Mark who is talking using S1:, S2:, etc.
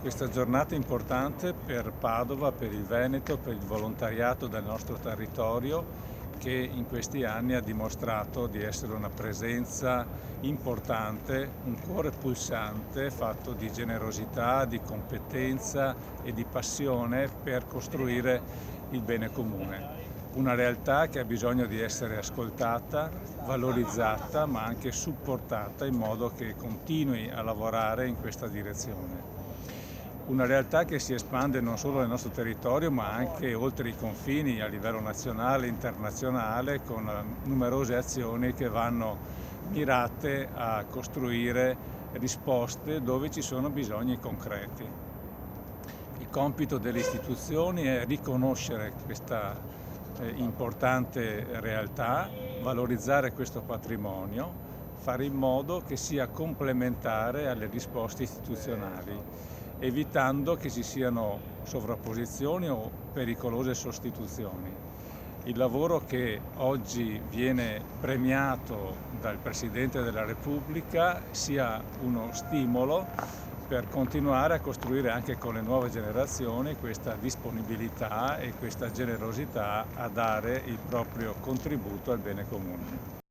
S1: Questa giornata è importante per Padova, per il Veneto, per il volontariato del nostro territorio che in questi anni ha dimostrato di essere una presenza importante, un cuore pulsante fatto di generosità, di competenza e di passione per costruire il bene comune. Una realtà che ha bisogno di essere ascoltata, valorizzata, ma anche supportata in modo che continui a lavorare in questa direzione. Una realtà che si espande non solo nel nostro territorio, ma anche oltre i confini a livello nazionale e internazionale, con numerose azioni che vanno mirate a costruire risposte dove ci sono bisogni concreti. Il compito delle istituzioni è riconoscere questa importante realtà, valorizzare questo patrimonio, fare in modo che sia complementare alle risposte istituzionali, evitando che ci siano sovrapposizioni o pericolose sostituzioni. Il lavoro che oggi viene premiato dal Presidente della Repubblica sia uno stimolo per continuare a costruire anche con le nuove generazioni questa disponibilità e questa generosità a dare il proprio contributo al bene comune.